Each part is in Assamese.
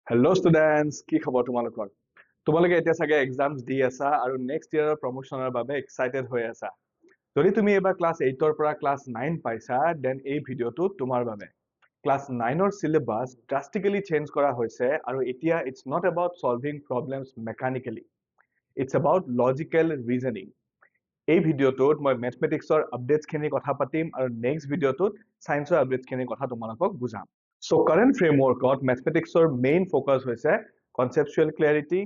হেল্ল' ষ্টুডেণ্টছ, কি খবৰ তোমালোকৰ? তোমালোকে এতিয়া চাগে এক্সামছ দি আছা আৰু নেক্সট ইয়াৰৰ প্ৰমোশ্যনৰ বাবে এক্সাইটেড হৈ আছা। যদি তুমি এইবাৰ ক্লাছ 8ৰ পৰা ক্লাছ 9 পাইছা, দেন এই ভিডিঅ'টো তোমাৰ বাবে। ক্লাছ 9ৰ চিলেবাছ ড্ৰাষ্টিকেলি চেঞ্জ কৰা হৈছে আৰু এতিয়া it's not about solving problems mechanically, it's about logical reasoning. এই ভিডিঅ'টোত মই মেথমেটিক্সৰ আপডেটছখিনি কথা পাতিম আৰু নেক্সট ভিডিঅ'টোত ছায়েন্সৰ আপডেটছখিনিৰ কথা তোমালোকক বুজাম। So current framework of mathematics or main focus হৈছে conceptual clarity,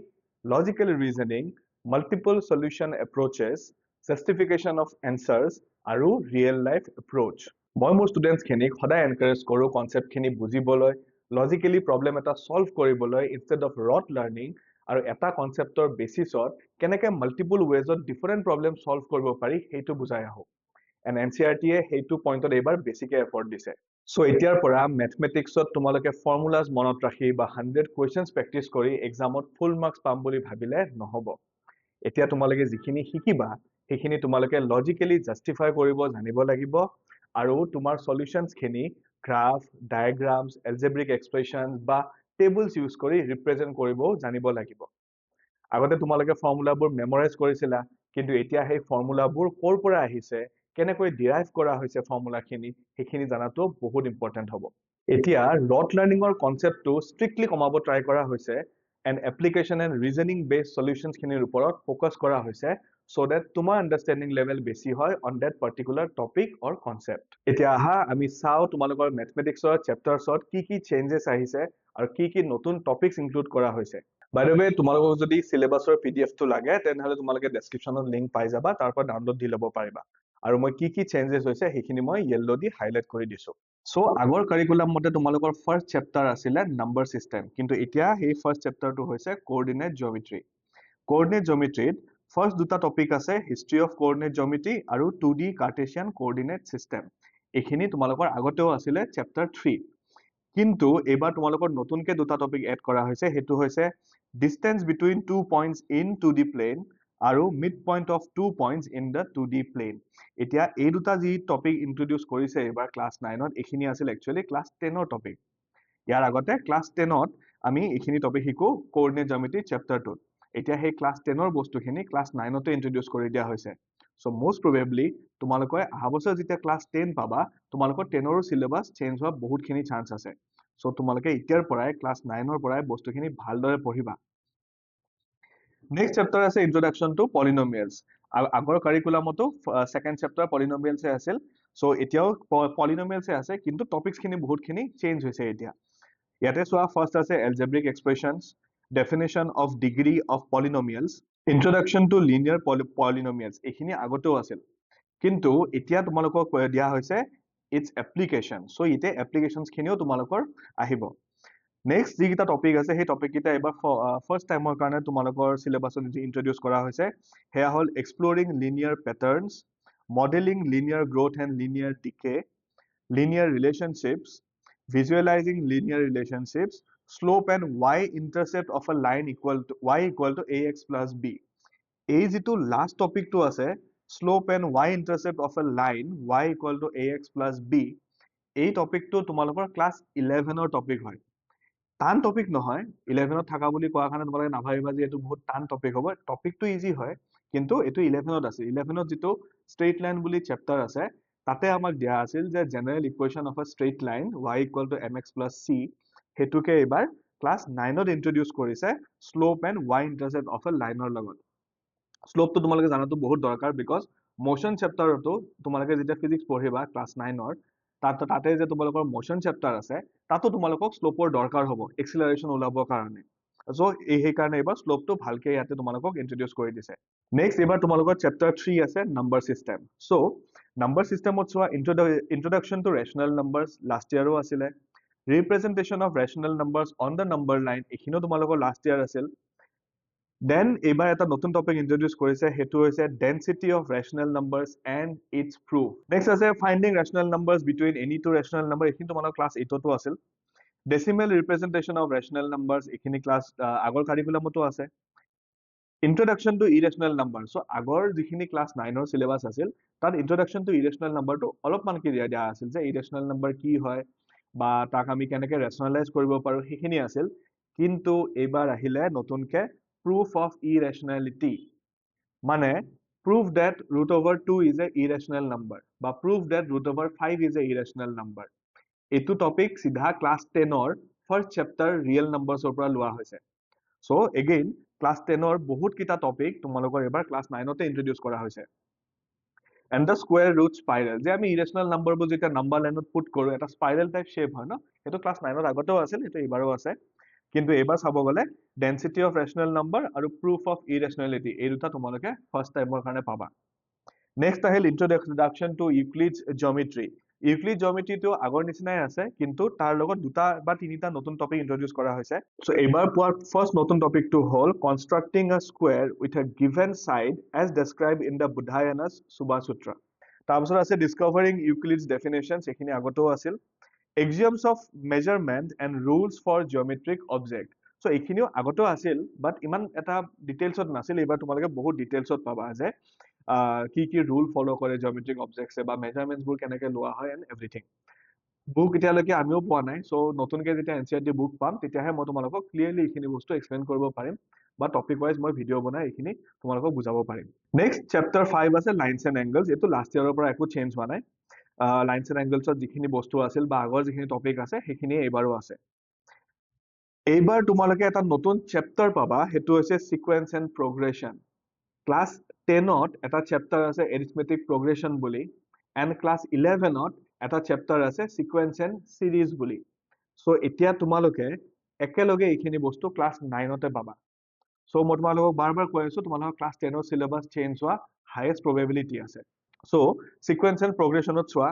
logical reasoning, multiple solution approaches, justification of answers আৰু real life approach. মই মোৰ students খিনিক সদায় encourage কৰোঁ concept খিনি বুজিবলৈ, logically problem এটা solve কৰিবলৈ instead of rote learning আৰু এটা conceptৰ basisত কেনেকে multiple waysত different problem solve কৰিব পাৰি সেইটো বুজাই আহোঁ। And NCERT-য়ে সেইটো পইণ্টত এইবাৰ বেছিকে এফৰ্ট দিছে। So এতিয়াৰ পৰা মেথমেটিক্সত তোমালোকে ফৰ্মুলাজ মনত ৰাখি বা 100 কুৱেশ্যনছ প্ৰেক্টিছ কৰি এক্সামত ফুল মাৰ্কছ পাম বুলি ভাবিলে নহ'ব। এতিয়া তোমালোকে যিখিনি শিকিবা সেইখিনি তোমালোকে লজিকেলি জাষ্টিফাই কৰিব জানিব লাগিব আৰু তোমাৰ সলিউশনছখিনি গ্ৰাফ, ডায়াগ্ৰামছ, এলজেব্ৰিক এক্সপ্ৰেছনছ বা টেবলছ ইউজ কৰি ৰিপ্ৰেজেণ্ট কৰিব জানিব লাগিব। আগতে তোমালোকে ফৰ্মুলাবোৰ মেমৰাইজ কৰিছিলা, কিন্তু এতিয়া সেই ফৰ্মুলাবোৰ ক'ৰ পৰা আহিছে, কেনেকৈ ডিৰাইভ কৰা হৈছে ফৰ্মুলাখিনি, সেইখিনি জানাটো বহুত ইম্পৰ্টেণ্ট হ'ব। এতিয়া ৰট লাৰ্নিঙৰ কনচেপ্টটো ষ্ট্ৰিক্টলি কমাব ট্ৰাই কৰা হৈছে and application and reasoning based সলিউশনছখিনিৰ ওপৰত ফ'কাছ কৰা হৈছে so that তোমাৰ আণ্ডাৰষ্টেণ্ডিং লেভেল বেছি হয় on that particular topic or concept. এতিয়া আহা আমি চাওঁ তোমালোকৰ মেথমেটিক্সৰ চেপ্টাৰছত কি চেঞ্জেছ আহিছে আৰু কি নতুন টপিকছ ইনক্লুড কৰা হৈছে। By the way, তোমালোকক যদি চিলেবাছৰ PDF-টো লাগে তেনেহ'লে তোমালোকে ডেছক্ৰিপশ্যনত লিংক পাই যাবা, তাৰ পৰা ডাউনলোড দি ল'ব পাৰিবা। আৰু মই কি চেঞ্জেছ হৈছে সেইখিনি মই য়েল্লো দি হাইলাইট কৰি দিছোঁ। So আগৰ কাৰিকুলাম মতে তোমালোকৰ ফাৰ্ষ্ট চেপ্টাৰ আছিলে নাম্বাৰ চিষ্টেম, কিন্তু এতিয়া সেই ফাৰ্ষ্ট চেপ্টাৰটো হৈছে কোঅৰ্ডিনেট জিঅ'মেট্ৰি। কোঅৰ্ডিনেট জিঅ'মেট্ৰিত ফাৰ্ষ্ট দুটা টপিক আছে হিষ্ট্ৰী অফ কোঅৰ্ডিনেট জিঅ'মেট্ৰি আৰু 2D কাৰ্টেছিয়ান কোঅৰ্ডিনেট চিষ্টেম। এইখিনি তোমালোকৰ আগতেও আছিলে চেপ্টাৰ 3। কিন্তু এইবাৰ তোমালোকৰ নতুনকে দুটা টপিক এড কৰা হৈছে, সেইটো হৈছে distance between 2 points in 2D plane আৰু mid point of 2 points in the 2D plane. এতিয়া এই দুটা যি টপিক ইন্ট্ৰডিউচ কৰিছে এইবাৰ ক্লাছ 9ত, এইখিনি আছিল একচুৱেলি ক্লাছ 10ৰ টপিক। ইয়াৰ আগতে ক্লাছ 10ত আমি এইখিনি টপিক শিকো কোঅৰ্ডিনেট জিঅ'মেট্ৰি চেপ্টাৰ 2ত। এতিয়া সেই ক্লাছ 10ৰ বস্তুখিনি ক্লাছ 9তে ইন্ট্ৰডিউচ কৰি দিয়া হৈছে। So most probably তোমালোকে অহা বছৰ যেতিয়া ক্লাছ 10 পাবা, তোমালোকৰ 10ৰো চিলেবাছ চেঞ্জ হোৱা বহুতখিনি চান্স আছে। So তোমালোকে এতিয়াৰ পৰাই ক্লাছ 9ৰ পৰাই বস্তুখিনি ভালদৰে পঢ়িবা। নেক্সট চেপ্টাৰ আছে ইন্ট্ৰডাকশ্যন টু পলিনমিয়েলছ। আগৰ কাৰিকুলামতো ছেকেণ্ড চেপ্টাৰ পলিনমিয়েলছে আছিল। So এতিয়াও পলিনমিয়েলছে আছে, কিন্তু টপিকছখিনি বহুতখিনি চেঞ্জ হৈছে এতিয়া। ইয়াতে চোৱা ফাৰ্ষ্ট আছে algebraic expressions, definition of degree of polynomials, introduction to linear polynomials, এইখিনি আগতেও আছিল। কিন্তু এতিয়া তোমালোকক দিয়া হৈছে ইটছ এপ্লিকেশ্যন। চ' ইয়াতে এপ্লিকেশ্যনছখিনিও তোমালোকৰ আহিব। নেক্সট যিকেইটা টপিক আছে সেই টপিককেইটা এইবাৰ ফাৰ্ষ্ট টাইমৰ কাৰণে তোমালোকৰ চিলেবাছত ইন্ট্ৰডিউচ কৰা হৈছে, সেয়া হ'ল exploring linear patterns, modelling linear growth and linear decay, linear relationships, visualizing linear relationships, slope and y-intercept of a line equal to ax plus b. এই যিটো লাষ্ট টপিকটো আছে, slope and y-intercept of a line y equal to ax plus b, এই টপিকটো তোমালোকৰ ক্লাছ 11ৰ টপিক হয়। টান টপিক নহয়, 11ত থকা বুলি কোৱাৰ কাৰণে তোমালোকে নাভাবিবা যে এইটো বহুত টান টপিক হ'ব। টপিকটো ইজি হয়, কিন্তু এইটো 11ত আছে। 11ত যিটো ষ্ট্ৰেইট লাইন বুলি চেপ্টাৰ আছে, তাতে আমাক দিয়া আছিল যে general equation of a straight line y equal to mx plus c, সেইটোকে এইবাৰ ক্লাছ 9ত ইন্ট্ৰডিউচ কৰিছে slope and y intercept of a লাইনৰ লগত। শ্লোপটো তোমালোকে জানাটো বহুত দৰকাৰ, বিকজ মোশ্যন চেপ্টাৰতো তোমালোকে যেতিয়া ফিজিক্স পঢ়িবা ক্লাছ 9ৰ, তাতে যে তোমালোকৰ মোশ্যন চেপ্টাৰ আছে, তাতো তোমালোকক শ্লোপৰ দৰকাৰ হ'ব এক্সিলাৰেশ্যন ওলাবৰ কাৰণে। চ' সেইকাৰণে এইবাৰ শ্লোপটো ভালকে ইয়াতে তোমালোকক ইন্ট্ৰডিউচ কৰি দিছে। নেক্সট এইবাৰ তোমালোকৰ চেপ্টাৰ 3 আছে নাম্বাৰ চিষ্টেম। চ' নাম্বাৰ চিষ্টেমত চোৱা introduction to rational numbers last ইয়াৰো আছিলে, representation of rational numbers on the number line, এইখিনিও তোমালোকৰ লাষ্ট ইয়াৰ আছিল। দেন এইবাৰ এটা নতুন টপিক ইন্ট্ৰডিউচ কৰিছে, সেইটো হৈছে density of rational numbers and its proof. Next আছে finding rational numbers between any two rational number, এইখিনি তোমালোকৰ ক্লাছ 8তো আছিল। Decimal representation of rational numbers, এইখিনি ক্লাছ আগৰ কাৰিকুলামতো আছে। Introduction to irrational number, so' আগৰ যিখিনি ক্লাছ 9ৰ চিলেবাছ আছিল, তাত ইন্ট্ৰডাকশ্যন টু ইৰেচনেল নাম্বাৰটো অলপমানকে দিয়া আছিল যে ইৰেচনেল নাম্বাৰ কি হয় বা তাক আমি কেনেকে ৰেচনেলাইজ কৰিব পাৰোঁ, সেইখিনি আছিল। কিন্তু এইবাৰ আহিলে নতুনকে proof of irrationality মানে prove that root over 2 is a irrational number বা prove that root over 5 is a irrational number এইটো টপিক সিধা ক্লাস 10 ৰ ফাৰ্স্ট চেপ্টাৰ ৰিয়েল নাম্বাৰছৰ পৰা লোৱা হৈছে সো এগেইন ক্লাস 10 ৰ বহুত কিটা টপিক তোমালোকৰ এবাৰ ক্লাস 9 তে ইন্ট্ৰোডিউস কৰা হৈছে and the square root spiral যে আমি irrational নাম্বাৰবোৰ যেতিয়া নাম্বাৰ লাইনত পুট কৰো এটা স্পাইৰাল টাইপ শেপ হয় ন এটো ক্লাস 9 ৰ আগতেও আছিল এটো এবাৰো আছে কিন্তু এবাৰ চাব গলে ডেন্সিটি অফ ৰেশনাল নাম্বাৰ আৰু প্ৰুফ অফ ইৰেশনালিটি এই দুটা তোমালোকে ফাৰ্স্ট টাইমৰ কাৰণে পাবা নেক্সট আহিল ইন্ট্ৰোডাকশন টু ইউক্লিডছ জিওমেট্ৰি ইউক্লিড জিওমেট্ৰিটো আগৰ নিচিনাই আছে কিন্তু তাৰ লগত দুটা বা তিনিটা নতুন টপিক ইন্ট্ৰোডিউস কৰা হৈছে সো এবাৰ পোৱাৰ ফাৰ্স্ট নতুন টপিকটো হ'ল constructing a square with a given side as described in the Baudhayana's Sulba Sutra তাৰপিছত আছে ডিসকভাৰিং ইউক্লিডছ ডেফিনেশনছ এখিনি আগতেও আছিল axioms of measurement and rules for geometric object so এখিনিও আগতেও আছিল বাট ইমান এটা ডিটেইলছত নাছিল এবাৰ তোমালোকে বহুত ডিটেইলছত পাবা যে কি ৰুল ফলো কৰে জিওমেট্ৰিক অবজেক্টছে বা মেজাৰমেন্টছ বোৰ কেনেকৈ লোৱা হয় এন্ড এভৰিথিং বুক এতিয়ালৈকে আমিও পোৱা নাই সো নতুনকে যেতিয়া এনসিআৰটি বুক পাম তেতিয়াহে মই তোমালোকক ক্লিয়াৰলি এইখিনি বস্তু এক্সপ্লেইন কৰিব পাৰিম বা টপিক ওয়াইজ মই ভিডিও বনাই এইখিনি তোমালোকক বুজাব পাৰিম নেক্সট চেপ্টাৰ 5 আছে লাইনছ এন্ড এংগলছ এটো লাষ্ট ইয়াৰৰ পৰা একো চেঞ্জ হোৱা নাই লাইনছ এন্ড এংগলছত যিখিনি বস্তু আছিল বা আগৰ যিখিনি টপিক আছে সেইখিনি এবাৰো আছে এইবাৰ তোমালোকে এটা নতুন চেপ্টাৰ পাবা হেতু হৈছে সিকোয়েন্স এন্ড প্ৰগ্ৰেশন ক্লাস 10 ত এটা চেপ্টাৰ আছে এৰিথমেটিক প্ৰগ্ৰেশন বুলি এন্ড ক্লাস 11 ত এটা চেপ্টাৰ আছে সিকোয়েন্স এন্ড সিৰিজ বুলি সো এতিয়া তোমালোকে একেলগে এইখিনি বস্তু ক্লাস 9 তে পাবা সো মই তোমালোকক বাৰবাৰ কৈ আছো তোমালোকৰ ক্লাস 10 ৰ সিলেবাস চেঞ্জ হোৱা হাইয়েষ্ট প্ৰবেবিলিটি আছে সো সিকোয়েন্স এন্ড প্ৰগ্ৰেশনত চোৱা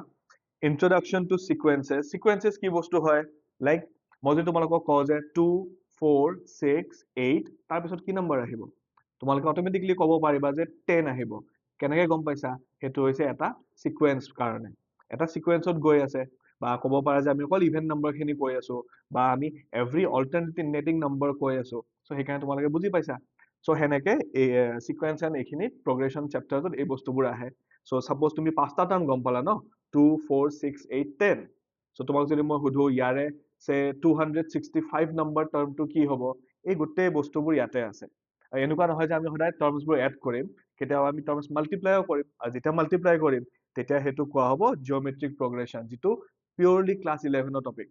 introduction to sequences sequences কি বস্তু হয় লাইক মই যদি তোমালোকক কওঁ যে 2 4 6 8 তাৰ পিছত কি নম্বৰ আহিব তোমালোকে অটোমেটিক্যালি ক'ব পাৰিবা যে 10 আহিব কেনেকৈ গম পাইছা হেতু হৈছে এটা সিকোয়েন্স কাৰণে এটা সিকোয়েন্সত গৈ আছে বা ক'ব পাৰা যে আমি অকল ইভেন নম্বৰ খিনি কৈ আছো বা আমি এভৰি অল্টাৰনেটিং নম্বৰ কৈ আছো সো হেকাৰণে তোমালোকে বুজি পাইছা সো হেনেকে এই সিকোয়েন্স এন্ড এইখিনি প্ৰগ্ৰেশন চেপ্টাৰত এই বস্তুবোৰ আহে সো সাপোজ তুমি পাঁচটা টাৰ্ম গম পালা ন 2 4 6 8 10 সো তোমাক যদি মই সুধো ইয়াৰে সে 265 নম্বৰ টাৰ্মটো কি হ'ব এই গোটেই বস্তুবোৰ ইয়াতে আছে এনেকুৱা নহয় যে আমি সদায় টাৰ্মছবোৰ এড কৰিম কেতিয়াবা আমি টাৰ্মছ মাল্টিপ্লাইও কৰিম আৰু যেতিয়া মাল্টিপ্লাই কৰিম তেতিয়া হেতু কোৱা হ'ব জিওমেট্ৰিক প্ৰগ্ৰেশন যেটো পিউৰলি ক্লাস 11 ৰ টপিক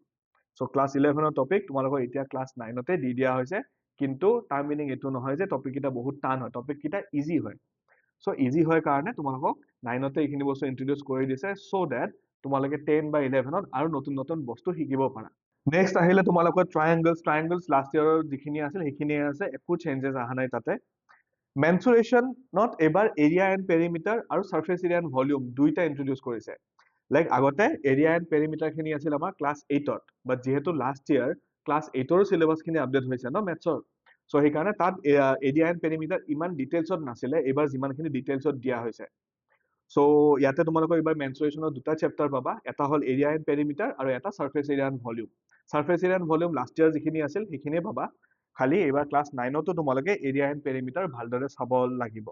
সো ক্লাস 11 ৰ টপিক তোমালোকৰ এতিয়া ক্লাস 9 তে দি দিয়া হৈছে কিন্তু তাৰ মিনিং এটো নহয় যে টপিক এটা বহুত টান হয় টপিক কিটা ইজি হয় সো ইজি হয় কাৰণে তোমালোকক 9 তে এইখিনি বস্তু ইন্ট্ৰোডিউস কৰি দিছে সো দ্যাট তোমালোকে 10 বা 11 ত আৰু নতুন নতুন বস্তু শিকিব পাৰা নেক্সট আহিলে তোমালোকৰ ট্ৰায়াঙ্গলছ লাষ্ট ইয়াৰৰ যিখিনি আছিল সেইখিনি আছে একো চেঞ্জেস আহা নাই তাতে মেনচুৰেশন নট এবাৰ এৰিয়া এন্ড পেৰিমিটাৰ আৰু সাৰফেস এৰিয়া এন্ড ভলিউম দুইটা ইন্ট্ৰোডিউস কৰিছে লাইক আগতে এৰিয়া এন্ড পেৰিমিটাৰ খিনি আছিল আমাৰ ক্লাস 8 ত বাট যেহেতু লাষ্ট ইয়াৰ ক্লাস 8 ৰ সিলেবাস খিনি আপডেট হৈছে ন মেথছৰ সো হেকাৰণে তাত এৰিয়া এন্ড পেৰিমিটাৰ ইমান ডিটেইলছত নাছিলে এবাৰ যিমানখিনি ডিটেইলছত দিয়া হৈছে সো ইয়াতে তোমালোকৰ এবাৰ মেনচুৰেশনৰ দুটা চেপ্টাৰ পাবা এটা হল এৰিয়া এন্ড পেৰিমিটাৰ আৰু এটা surface area and volume surface area and volume last year যিখিনি আছিল সেইখিনি পাবা খালি এবাৰ ক্লাস 9 তো তোমালোকে এৰিয়া এন্ড পেৰিমিটাৰ ভালদৰে চাব লাগিব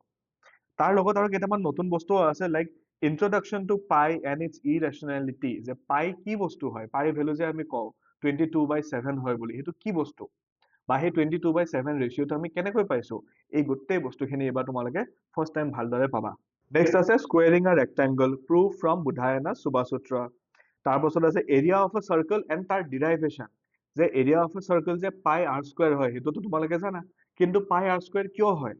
তাৰ লগত আৰু কেইটামান নতুন বস্তু আছে লাইক ইন্ট্ৰোডাকশন টু পাই এন্ড ইটস ইৰেশনালিটি যে পাই কি বস্তু হয় পাই ভ্যালু যে আমি কওঁ 22/7 হয় বুলি হেতু কি বস্তু বা হে 22/7 ৰেশিওটো আমি কেনেকৈ পাইছো এই গোটেই বস্তুখিনি এবাৰ তোমালোকে ফাৰ্স্ট টাইম ভালদৰে পাবা নেক্সট আছে স্কোয়াৰিং আ ৰেক্টেংগল প্ৰুফ ফ্ৰম বুধায়না সুবা সূত্ৰ তাৰ পাছত আছে এৰিয়া অফ আ সাৰ্কেল এন্ড তাৰ ডিৰাইভেশন যে এৰিয়া অফ আ সাৰ্কেল যে পাই r স্কয়াৰ হয় হেতুটো তোমালোকে জানা কিন্তু পাই r স্কয়াৰ কিয় হয়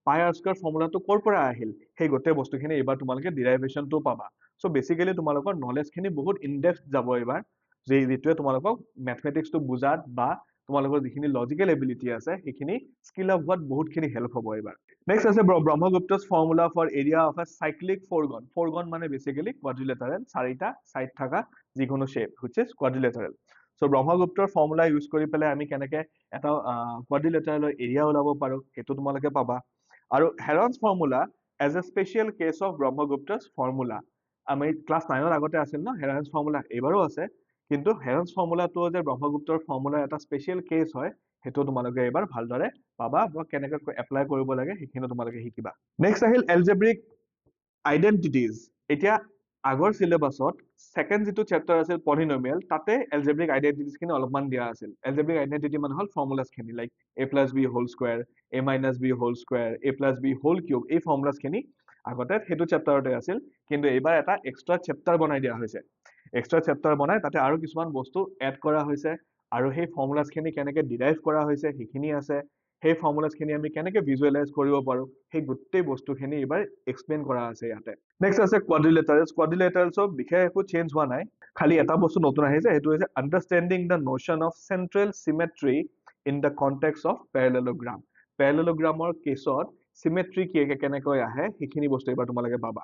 পাই r স্কয়াৰ ফৰ্মুলাটো কৰ পৰা আহিল সেই গোটেই বস্তুখিনি এবাৰ তোমালোকে ডিৰাইভেশনটো পাবা সো বেসিক্যালি তোমালোকৰ নলেজখিনি বহুত ইন ডেপথ যাব এবাৰ যে যেটোৱে তোমালোকক ম্যাথমেটিক্সটো বুজাত বা তোমালোকৰ যিখিনি লজিক্যাল এবিলিটি আছে সেইখিনি স্কিল অফ হোৱাত বহুতখিনি হেল্প হ'ব এবাৰ নেক্সট আছে Brahmagupta's formula for area of a cyclic ফোৰগন মানে বেসিক্যালি কোয়াড্ৰিলেটাৰেল চাৰিটা সাইড থাকা যিকোনো shape which is quadrilateral so ব্ৰহ্মগুপ্তৰ ফৰ্মুলা ইউজ কৰি পেলাই আমি কেনেকে এটা কোয়াড্ৰিলেটাৰেলৰ এৰিয়া ওলাব পাৰো হেতু তোমালোকে পাবা আৰু Heron's formula as a special case of Brahmagupta's formula আমি ক্লাস 9 ৰ আগতে আছিল ন হেৰনছ ফৰ্মুলা এবাৰো আছে কিন্তু হেৰনছ ফৰ্মুলাটো যে ব্ৰহ্মগুপ্তৰ ফৰ্মুলা এটা স্পেশাল কেস হয় হেতু তোমালোকে এবাৰ ভালদৰে পাবা বা কেনেকৈ এপ্লাই কৰিব লাগে সেইখিনি তোমালোকে শিকিবা নেক্সট আহিল এলজেব্ৰিক আইডেন্টিটিজ এতিয়া আগৰ চিলেবাছত সেকেন্ড যিটো চেপ্টাৰ আছিল পলিনমিয়েল তাতে এলজেব্ৰিক আইডেন্টিটিজ খিনি অলপমান দিয়া আছিল এলজেব্ৰিক আইডেন্টিটি মানে হল ফৰ্মুলাছ খিনি like a plus b whole square a minus b whole square a plus b whole cube এই ফৰ্মুলাছ খিনি আগতে সেইটো চেপ্টাৰতে আছিল কিন্তু এইবাৰ এটা এক্সট্ৰা চেপ্টাৰ বনাই দিয়া হৈছে এক্সট্ৰা চেপ্টাৰ বনাই তাতে আৰু কিছুমান বস্তু এড কৰা হৈছে আৰু সেই ফৰ্মুলাছ খিনি কেনেকৈ ডিৰাইভ কৰা হৈছে সেইখিনি আছে সেই ফৰ্মুলাছ খিনি আমি কেনেকৈ ভিজুৱেলাইজ কৰিব পাৰো সেই গোটেই বস্তুখিনি এবাৰ এক্সপ্লেইন কৰা আছে ইয়াতে নেক্সট আছে কোৱাড্ৰিলেটাৰেলছৰ বিশেষ একো চেঞ্জ হোৱা নাই খালি এটা বস্তু নতুন আহিছে সেইটো হৈছে understanding the notion of central symmetry in the context of parallelogram পেৰেলেলোগ্ৰামৰ কেছত চিমেট্ৰি কেনেকৈ আহে সেইখিনি বস্তু এবাৰ তোমালোকে পাবা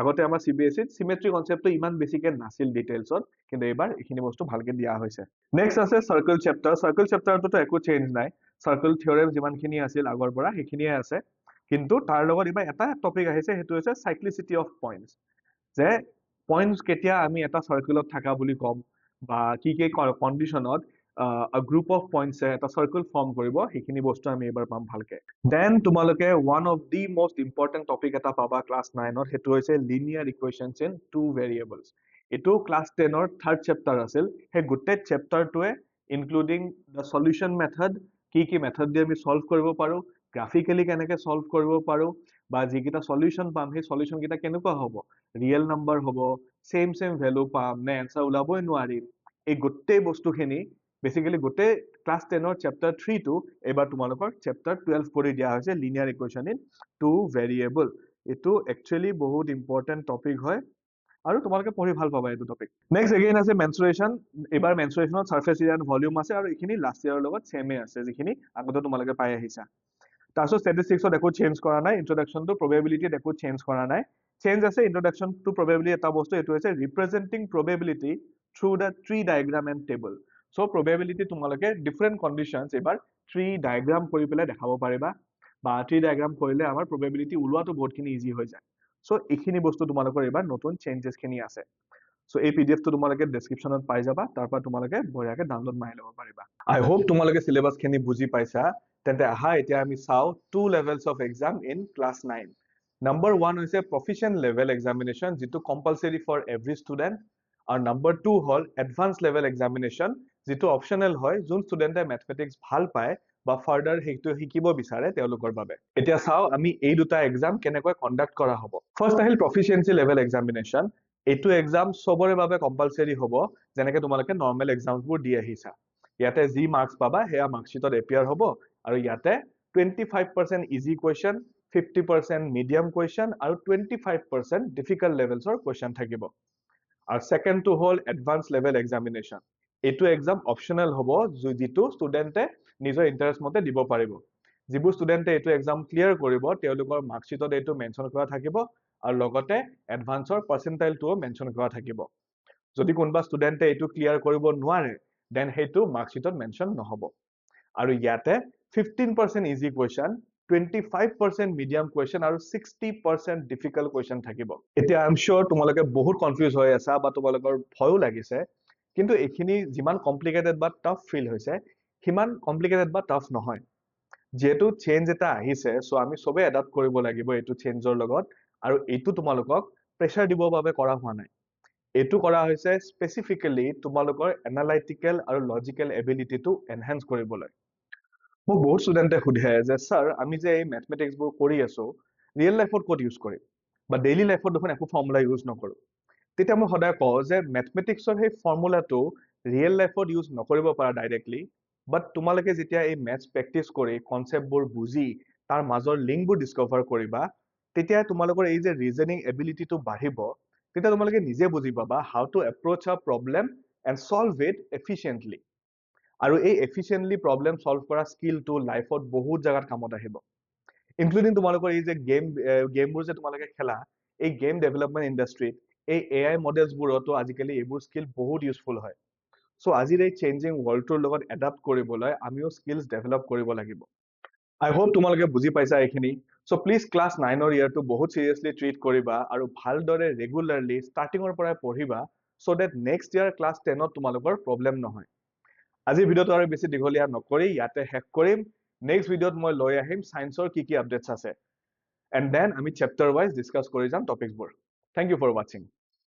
আগতে আমাৰ CBSE চিমেট্ৰি কনসেপ্টটো ইমান বেছিকে নাছিল ডিটেইলছত কিন্তু এবাৰ এইখিনি বস্তু ভালকে দিয়া হৈছে নেক্সট আছে সাৰ্কেল চেপ্টাৰটোতো একো চেঞ্জ নাই সাৰ্কেল থিওৰেম যিমানখিনি আছিল আগৰ পৰা সেইখিনিয়ে আছে কিন্তু তাৰ লগত এবাৰ এটা টপিক আহিছে সেইটো হৈছে সাইক্লিসিটি অফ পইণ্টছ যে পইণ্টছ কেতিয়া আমি এটা সাৰ্কেলত থাকা বুলি কম বা কি কন্ডিশনত a group of points এটা circle form কৰিব সেইখিনি বস্তু আমি এবাৰ পাম ভালকে দেন তোমালোকে one of the most important topic এটা পাবা ক্লাস 9 ৰ সেইটো হৈছে linear equations in two variables এটো ক্লাস 10 ৰ থাৰ্ড চেপ্টাৰ আছিল হে গোটেই চেপ্টাৰটোৱে ইনক্লুডিং the solution method কি মেথড দি আমি সলভ কৰিব পাৰো গ্ৰাফিক্যালি কেনেকৈ সলভ কৰিব পাৰো বা যিকিটা সলিউশন পাম সেই সলিউশন কিটা কেনেকুৱা হ'ব ৰিয়েল নাম্বাৰ হ'ব সেম ভ্যালু পাম নে আনসাৰ ওলাবই নোৱাৰিম এই গোটেই বস্তুখিনি বেসিক্যালি গোটেই ক্লাস 10 ৰ চেপ্টাৰ 3 টো এবাৰ তোমালোকৰ চেপ্টাৰ 12 কৰি দিয়া হৈছে লিনিয়াৰ ইকুৱেশন ইন টু ভেৰিয়েবল এটো একচুয়ালি বহুত ইম্পৰ্টেন্ট টপিক হয় আৰু তোমালোকে পঢ়ি ভাল পাবা এইটো টপিক নেক্সট এগেইন আছে মেনসুৰেশন এবাৰ মেনসুৰেশনত সাৰফেস এৰিয়া এণ্ড ভলিউম আছে আৰু এইখিনি লাষ্ট ইয়াৰৰ লগত সেমে আছে যিখিনি আগতে তোমালোকে পাই আহিছা তাৰপিছত ষ্টেটিষ্টিক্সত একো চেঞ্জ কৰা নাই ইন্ট্ৰডাকশন টু প্ৰবেবিলিটিত একো চেঞ্জ কৰা নাই চেঞ্জ আছে ইন্ট্ৰডাকশন টু প্ৰবেবিলিটি এটা বস্তু এটো হৈছে representing probability through the tree diagram and table so probability তোমালোকে ডিফাৰেন্ট কন্ডিশনছ এবাৰ ট্ৰী ডায়াগ্ৰাম কৰি পেলাই দেখাব পাৰিবা বা ট্ৰী ডায়াগ্ৰাম কৰিলে আমাৰ প্ৰবেবিলিটি ওলোৱাটো বহুতখিনি ইজি হৈ যায় সো এইখিনি বস্তু তোমালোকৰ এবাৰ নতুন চেঞ্জেছ খিনি আছে সো এই পিডিএফ টো তোমালোকে ডেসক্ৰিপশনত পাই যাবা তাৰ পৰা তোমালোকে বঢ়িয়াকে ডাউনলোড মাৰি ল'ব পাৰিবা আই হোপ তোমালোকে সিলেবাস খিনি বুজি পাইছা তেন্তে আহা এতিয়া আমি চাও two levels of exam in class 9 number 1 হৈছে প্ৰফিচিয়েন্ট লেভেল এক্সামিনেশন যেটো কম্পালসৰি ফৰ এভৰি ষ্টুডেন্ট আৰু নাম্বাৰ 2 হল এডভান্স লেভেল এক্সামিনেশন যেটো অপচনেল হয় যোন ষ্টুডেন্টে ম্যাথমেটিক্স ভাল পায় বা ফাৰ্দাৰ হেইটো শিকিব বিচাৰে তেওঁলোকৰ বাবে এতিয়া চাও আমি এই দুটা এক্সাম কেনেকৈ কন্ডাক্ট কৰা হ'ব ফাৰ্স্ট আহিল প্ৰফিচিয়েন্সি লেভেল এক্সামিনেশন এইটো এক্সাম সবৰে বাবে কম্পালসৰি হ'ব যেনেকৈ তোমালোকে নৰ্মেল এক্সামবোৰ দি আহিছা ইয়াতে যি মাৰ্কস পাবা হেয়া মাৰ্কশিটত এপিয়াৰ হ'ব আৰু ইয়াতে 25% ইজি কোৱেশ্চন 50% মিডিয়াম কোৱেশ্চন আৰু 25% ডিফিকাল্ট লেভেলছৰ কোৱেশ্চন থাকিব আৰু সেকেন্ডটো হল এডভান্স লেভেল এক্সামিনেশন এইটো এক্সাম অপচনেল হ'ব যিটো ষ্টুডেন্টে নিজৰ ইন্টাৰেষ্ট মতে দিব পাৰিব যিবোৰ ষ্টুডেন্টে এইটো এক্সাম ক্লিয়াৰ কৰিব তেওঁলোকৰ মাৰ্কশিটত এইটো মেনশন কৰা থাকিব আৰু লগতে এডভান্সৰ পাৰ্চেন্টাইলটো মেনশন কৰা থাকিব যদি কোনবা ষ্টুডেন্টে এইটো ক্লিয়াৰ কৰিব নোৱাৰে দেন হেইটো মাৰ্কশিটত মেনশন নহব আৰু ইয়াতে 15% ইজি কোৱেশ্চন 25% মিডিয়াম কোৱেশ্চন আৰু 60% ডিফিকাল্ট কোৱেশ্চন থাকিব এতিয়া আই এম শিওৰ তোমালোকে বহুত কনফিউজ হৈ আছা বা তোমালোকৰ ভয়ও লাগিছে কিন্তু এইখিনি যিমান কমপ্লিকেটেড বা টাফ ফিল হৈছে হিমান কমপ্লিকেটেড বা টাফ নহয় যেহেতু চেঞ্জ এটা আহিছে সো আমি সবে এডাপ্ট কৰিব লাগিব এইটো চেঞ্জৰ লগত আৰু এইটো তোমালোকক প্ৰেছাৰ দিবৰ বাবে কৰা হোৱা নাই এইটো কৰা হৈছে স্পেসিফিক্যালি তোমালোকৰ এনালাইটিক্যাল আৰু লজিক্যাল এবিলিটিটো এনহান্স কৰিবলৈ মোক বহুত ষ্টুডেন্টে সুধে যে স্যাৰ আমি যে এই ম্যাথমেটিক্সবোৰ কৰি আছো ৰিয়েল লাইফত ক'ত ইউজ কৰিম বা ডেইলি লাইফত দেখোন একো ফৰ্মুলা ইউজ নকৰো তেতিয়া মই সদায় কওঁ যে ম্যাথমেটিক্সৰ সেই ফৰ্মুলাটো ৰিয়েল লাইফত ইউজ নকৰিব পাৰা ডাইৰেক্টলি বাট তোমালোকে যেতিয়া এই ম্যাথছ প্ৰেক্টিস কৰি কনসেপ্টবোৰ বুজি তাৰ মাজৰ লিংকবোৰ ডিসকভাৰ কৰিবা তেতিয়া তোমালোকৰ এই যে ৰিজনিং এবিলিটিটো বাঢ়িব তেতিয়া তোমালোকে নিজে বুজি পাবা হাউ টু এপ্ৰোচ আ প্ৰবলেম এণ্ড সলভ ইট এফিচিয়েন্টলি আৰু এই এফিচিয়েন্টলি প্ৰবলেম সলভ কৰা স্কিলটো লাইফত বহুত জাগাত কামত আহিব ইনক্লুডিং তোমালোকৰ এই যে গেমবোৰ যে তোমালোকে খেলা এই গেম ডেভেলপমেন্ট ইন্ডাষ্ট্ৰীত এই এআই মডেলছবোৰতো আজিকালি এইবোৰ স্কিল বহুত ইউজফুল হয় সো আজিৰ এই চেঞ্জিং ৱৰ্ল্ডটোৰ লগত এডাপ্ট কৰিবলৈ আমিও স্কিলছ ডেভেলপ কৰিব লাগিব আই হোপ তোমালোকে বুজি পাইছা এইখিনি সো প্লিজ ক্লাস 9 ৰ ইয়াৰটো বহুত সিৰিয়াসলি ট্ৰিট কৰিবা আৰু ভালদৰে ৰেগুলাৰলি ষ্টাৰ্টিংৰ পৰাই পঢ়িবা so that next year class 10 ত তোমালোকৰ প্ৰবলেম নহয় আজিৰ ভিডিওটো আৰু বেছি দীঘলীয়া নকৰি ইয়াতে শেষ কৰিম নেক্সট ভিডিওত মই লৈ আহিম সায়েন্সৰ কি আপডেটছ আছে এণ্ড দেন আমি চেপ্টাৰ ওয়াইজ ডিসকাস কৰি যাম টপিকসবোৰ থ্যাংক ইউ ফৰ ওয়াচিং